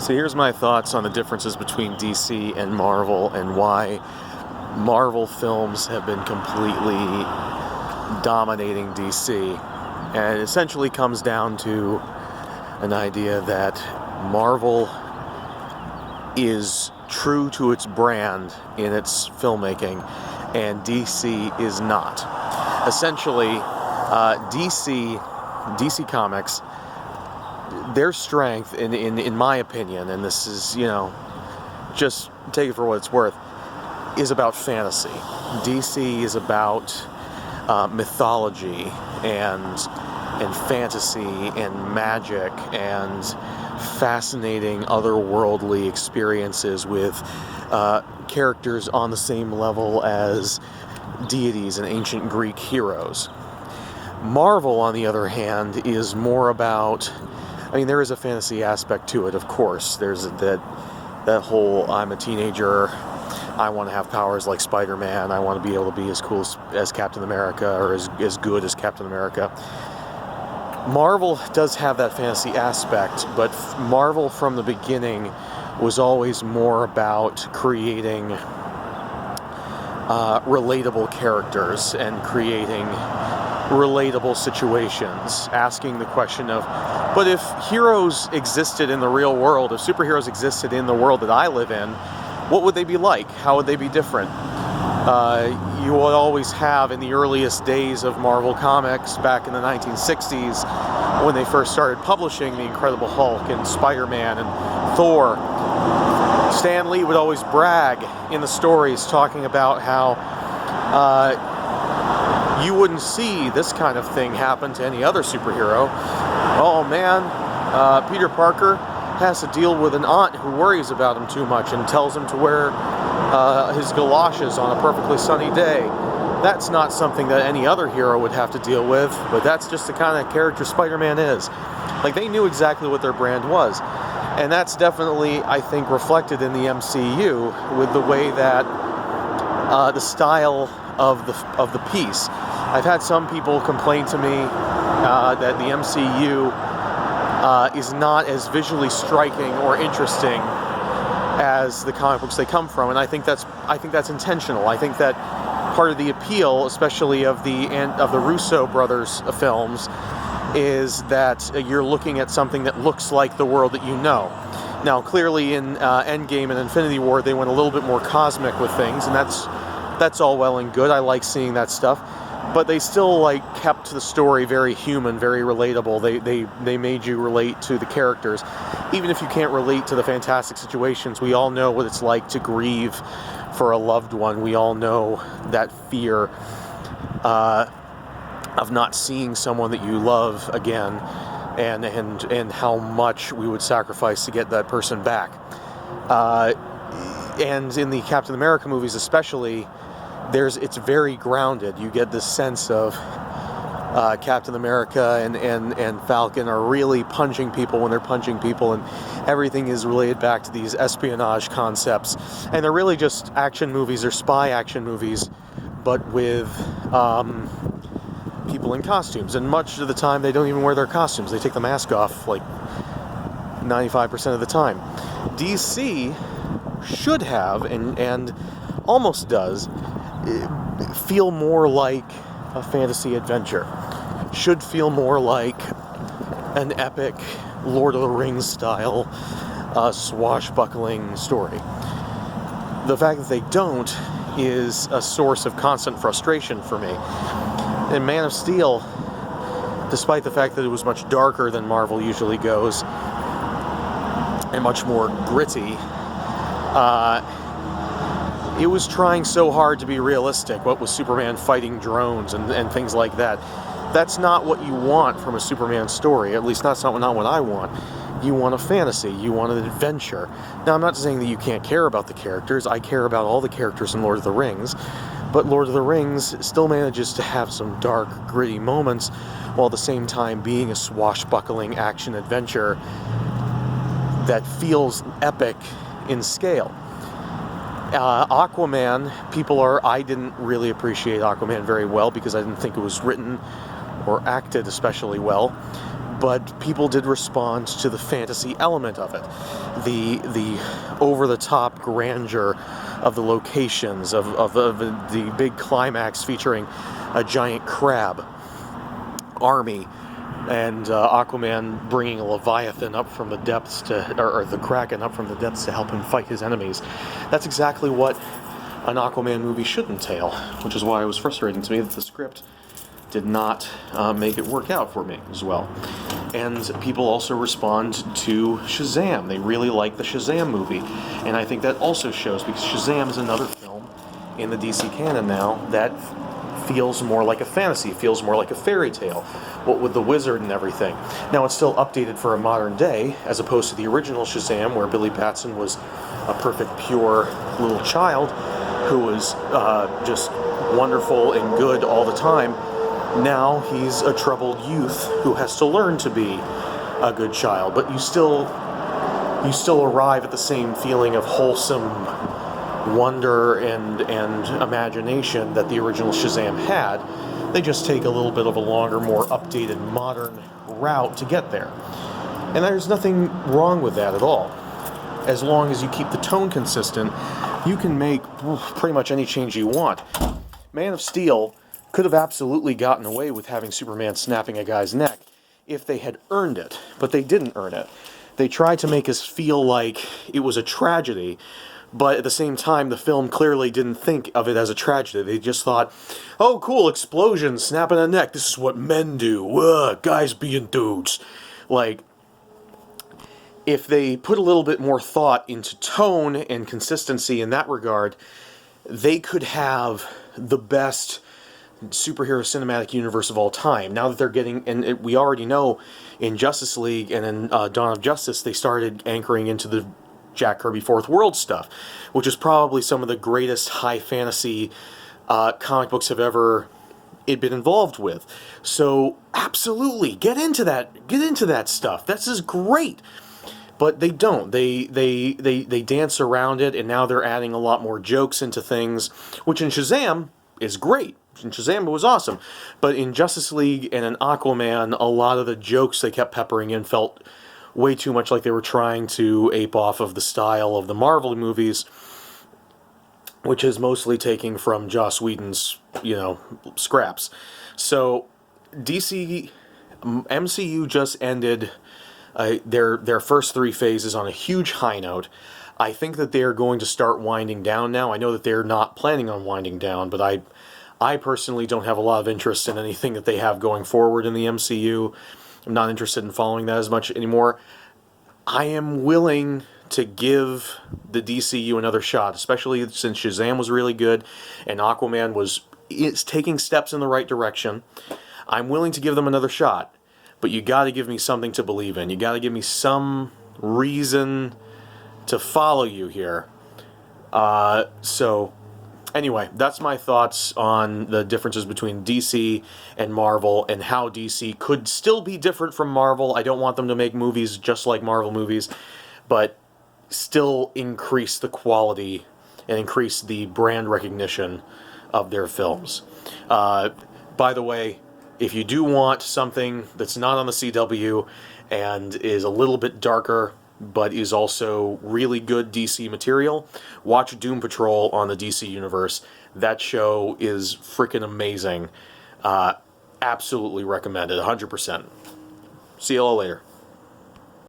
So here's my thoughts on the differences between DC and Marvel and why Marvel films have been completely dominating DC. And it essentially comes down to an idea that Marvel is true to its brand in its filmmaking and DC is not. Essentially, DC Comics, their strength, in my opinion, and this is, just take it for what it's worth, is about fantasy. DC is about mythology and fantasy and magic and fascinating otherworldly experiences with characters on the same level as deities and ancient Greek heroes. Marvel, on the other hand, is more about, there is a fantasy aspect to it, of course. There's that whole, I'm a teenager, I want to have powers like Spider-Man, I want to be able to be as cool as Captain America, or as good as Captain America. Marvel does have that fantasy aspect, but Marvel from the beginning was always more about creating relatable characters and creating relatable situations, asking the question of, but if heroes existed in the real world, if superheroes existed in the world that I live in, what would they be like? How would they be different? You would always have, in the earliest days of Marvel Comics, back in the 1960s, when they first started publishing the Incredible Hulk and Spider-Man and Thor, Stan Lee would always brag in the stories talking about how you wouldn't see this kind of thing happen to any other superhero. Oh man, Peter Parker has to deal with an aunt who worries about him too much and tells him to wear his galoshes on a perfectly sunny day. That's not something that any other hero would have to deal with, but that's just the kind of character Spider-Man is. Like, they knew exactly what their brand was. And that's definitely, I think, reflected in the MCU with the way that the style of the piece. I've had some people complain to me that the MCU is not as visually striking or interesting as the comic books they come from, and I think that's intentional. I think that part of the appeal, especially of the Russo brothers films, is that you're looking at something that looks like the world that you know. Now, clearly in Endgame and Infinity War, they went a little bit more cosmic with things, and that's all well and good. I like seeing that stuff. But they still kept the story very human, very relatable. They made you relate to the characters. Even if you can't relate to the fantastic situations, we all know what it's like to grieve for a loved one. We all know that fear of not seeing someone that you love again, and how much we would sacrifice to get that person back. And in the Captain America movies especially, it's very grounded. You get this sense of Captain America and Falcon are really punching people when they're punching people, and everything is related back to these espionage concepts. And they're really just action movies or spy action movies, but with people in costumes. And much of the time, they don't even wear their costumes. They take the mask off 95% of the time. DC should have, and almost does, feel more like a fantasy adventure. Should feel more like an epic Lord of the Rings style swashbuckling story. The fact that they don't is a source of constant frustration for me. And Man of Steel, despite the fact that it was much darker than Marvel usually goes and much more gritty, it was trying so hard to be realistic. What was Superman fighting drones and things like that? That's not what you want from a Superman story. At least that's not what I want. You want a fantasy. You want an adventure. Now, I'm not saying that you can't care about the characters. I care about all the characters in Lord of the Rings. But Lord of the Rings still manages to have some dark, gritty moments, while at the same time being a swashbuckling action adventure that feels epic in scale. Aquaman, I didn't really appreciate Aquaman very well because I didn't think it was written or acted especially well. but people did respond to the fantasy element of it, the over-the-top grandeur of the locations, of the big climax featuring a giant crab army, and Aquaman bringing a Leviathan up from the depths or the Kraken up from the depths to help him fight his enemies. That's exactly what an Aquaman movie should entail, which is why it was frustrating to me that the script did not make it work out for me as well. And people also respond to Shazam. They really like the Shazam movie. And I think that also shows, because Shazam is another film in the DC canon now that feels more like a fantasy, feels more like a fairy tale, what with the wizard and everything. Now, it's still updated for a modern day, as opposed to the original Shazam, where Billy Batson was a perfect, pure little child who was just wonderful and good all the time. Now he's a troubled youth who has to learn to be a good child, but you still arrive at the same feeling of wholesome wonder and imagination that the original Shazam had. They just take a little bit of a longer, more updated, modern route to get there. And there's nothing wrong with that at all. As long as you keep the tone consistent, you can make pretty much any change you want. Man of Steel could have absolutely gotten away with having Superman snapping a guy's neck if they had earned it, but they didn't earn it. They tried to make us feel like it was a tragedy, but at the same time, the film clearly didn't think of it as a tragedy. They just thought, oh, cool, explosion, snapping a neck, this is what men do, guys being dudes. Like, if they put a little bit more thought into tone and consistency in that regard, they could have the best superhero cinematic universe of all time. Now that they're getting, and we already know in Justice League and in Dawn of Justice, they started anchoring into the Jack Kirby Fourth World stuff, which is probably some of the greatest high fantasy comic books have ever been involved with. So absolutely, get into that stuff. This is great. But they don't. They dance around it, and now they're adding a lot more jokes into things, which in Shazam is great. In Shazam, it was awesome. But in Justice League and in Aquaman, a lot of the jokes they kept peppering in felt way too much like they were trying to ape off of the style of the Marvel movies, which is mostly taking from Joss Whedon's, scraps. So MCU just ended their first three phases on a huge high note. I think that they're going to start winding down now. I know that they're not planning on winding down, but I personally don't have a lot of interest in anything that they have going forward in the MCU. I'm not interested in following that as much anymore. I am willing to give the DCU another shot, especially since Shazam was really good and Aquaman is taking steps in the right direction. I'm willing to give them another shot, but you got to give me something to believe in. You got to give me some reason to follow you here. So anyway, that's my thoughts on the differences between DC and Marvel and how DC could still be different from Marvel. I don't want them to make movies just like Marvel movies, but still increase the quality and increase the brand recognition of their films. By the way, if you do want something that's not on the CW and is a little bit darker, but is also really good DC material, watch Doom Patrol on the DC Universe. That show is freaking amazing. Absolutely recommended, 100%. See you all later.